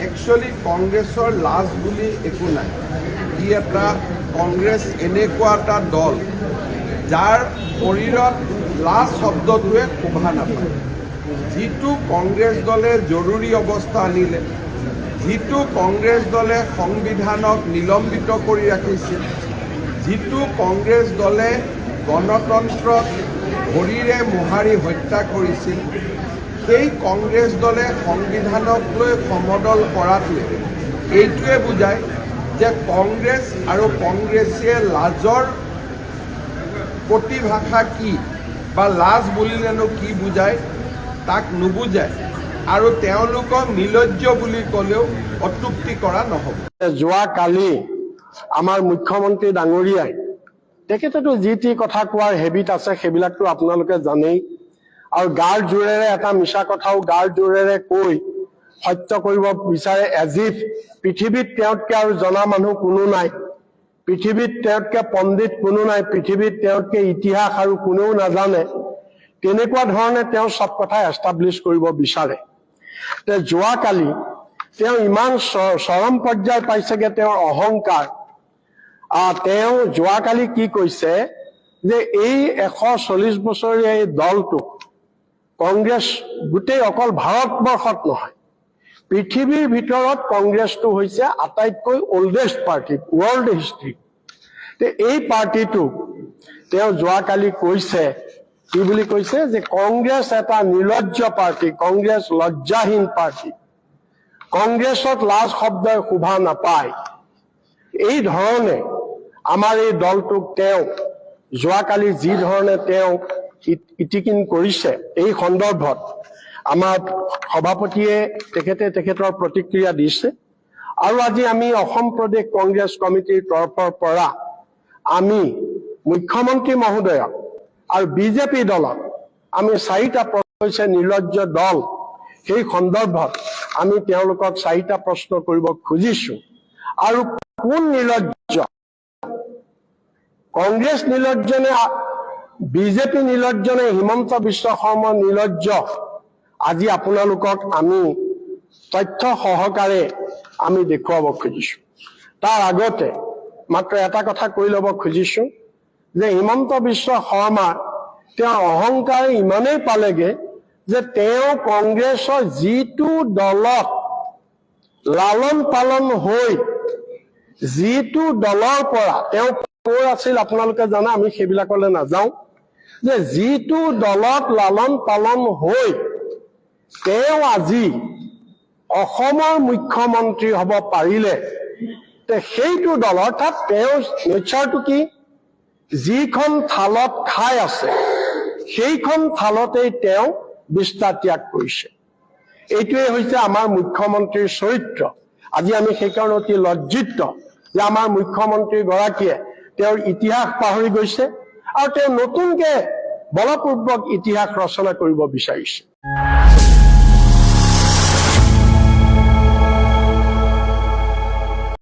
Actually কংগ্ৰেছৰ লাজ বুলি একো নাই। ই এটা কংগ্ৰেছ এনেকুৱা এটা দল যাৰ শৰীৰত লাজ শব্দটোৱে শোভা নাপায়। যিটো কংগ্ৰেছ দলে জৰুৰী অৱস্থা আনিলে, যিটো কংগ্ৰেছ দলে সংবিধানক নিলম্বিত কৰি ৰাখিছিল, যিটো কংগ্ৰেছ দলে গণতন্ত্ৰক ভৰিৰে মোহাৰি হত্যা কৰিছিল, সেই কংগ্ৰেছ দলে সংবিধানক লৈ সমদল কৰাটোৱে এইটোৱে বুজায় যে কংগ্ৰেছ আৰু কংগ্ৰেছীয়ে লাজৰ প্ৰতিভাষা কি বা লাজ বুলিলেনো কি বুজায় তাক নুবুজায়, আৰু তেওঁলোকক নিলজ্জ বুলি ক'লেও অত্যুক্তি কৰা নহ'ব। যোৱাকালি আমাৰ মুখ্যমন্ত্ৰী ডাঙৰীয়াই তেখেতেতো যি টি কথা কোৱাৰ হেবিট আছে, সেইবিলাকতো আপোনালোকে জানেই। আৰু গাৰ জোৰেৰে এটা মিছা কথাও গাৰ জোৰেৰে কৈ সত্য কৰিব বিচাৰে, এজিভ পৃথিৱীত তেওঁতকৈ আৰু জনা মানুহ কোনো নাই, পৃথিৱীত তেওঁতকৈ পণ্ডিত কোনো নাই, পৃথিৱীত তেওঁতকৈ ইতিহাস আৰু কোনেও নাজানে। তেনেকুৱা ধৰণে তেওঁ চব কথা এষ্টাব্লিছ কৰিব বিচাৰে। যোৱাকালি তেওঁ ইমান চৰম পৰ্যায় পাইছেগৈ তেওঁৰ অহংকাৰ। তেওঁ যোৱাকালি কি কৈছে যে এই 140 বছৰীয়া এই দলটোক কংগ্ৰেছ গোটেই অকল ভাৰতবৰ্ষত নহয়, পৃথিৱীৰ ভিতৰত কংগ্ৰেছটো হৈছে আটাইতকৈ অল্ডেষ্ট পাৰ্টি ৱৰ্ল্ড হিষ্ট্ৰী। এই পাৰ্টিটোক তেওঁ যোৱাকালি কৈছে, কি বুলি কৈছে যে কংগ্ৰেছ এটা নিৰ্লজ্জ পাৰ্টি, কংগ্ৰেছ লজ্জাহীন পাৰ্টি, কংগ্ৰেছত লাজ শব্দই শোভা নাপায়। এই ধৰণে আমাৰ এই দলটোক তেওঁ যোৱাকালি যি ধৰণে তেওঁ ইটিকিন কৰিছে, এই সন্দৰ্ভত আমাৰ সভাপতিয়ে তেখেতৰ প্ৰতিক্ৰিয়া দিছে। আৰু আজি আমি অসম প্ৰদেশ কংগ্ৰেছ কমিটিৰ তৰফৰ পৰা আমি মুখ্যমন্ত্ৰী মহোদয়ক আৰু বিজেপি দলক আমি 4টা প্ৰশ্ন হৈছে নিৰ্লজ্জ দল, সেই সন্দৰ্ভত আমি তেওঁলোকক 4টা প্ৰশ্ন কৰিব খুজিছো। আৰু কোন নিৰ্লজ্জ, কংগ্ৰেছ নিৰ্লজ্জ নে বিজেপি নিৰ্লজ্জ নে হিমন্ত বিশ্ব শৰ্মা নিৰ্লজ্জ, আজি আপোনালোকক আমি তথ্য সহকাৰে আমি দেখুৱাব খুজিছো। তাৰ আগতে মাত্ৰ এটা কথা কৈ ল'ব খুজিছো যে হিমন্ত বিশ্ব শৰ্মা তেওঁৰ অহংকাৰ ইমানেই পালেগে যে তেওঁ কংগ্ৰেছৰ যিটো দলত লালন পালন হৈ, যিটো দলৰ পৰা তেওঁ ক'ৰ আছিল আপোনালোকে জানে, আমি সেইবিলাকলৈ নাযাওঁ, যে যিটো দলত লালন পালন হৈ তেওঁ আজি অসমৰ মুখ্যমন্ত্ৰী হ'ব পাৰিলে, সেইটো দল অৰ্থাৎ তেওঁৰ নেচাৰটো কি, যিখন থালত খাই আছে সেইখন থালতেই তেওঁ বিস্তাৰ ত্যাগ কৰিছে। এইটোৱে হৈছে আমাৰ মুখ্যমন্ত্ৰীৰ চৰিত্ৰ। আজি আমি সেইকাৰণে অতি লজ্জিত যে আমাৰ মুখ্যমন্ত্ৰী গৰাকীয়ে তেওঁৰ ইতিহাস পাহৰি গৈছে আৰু তেওঁ নতুনকে বলপূৰ্বক ইতিহাস ৰচনা কৰিব বিচাৰিছে।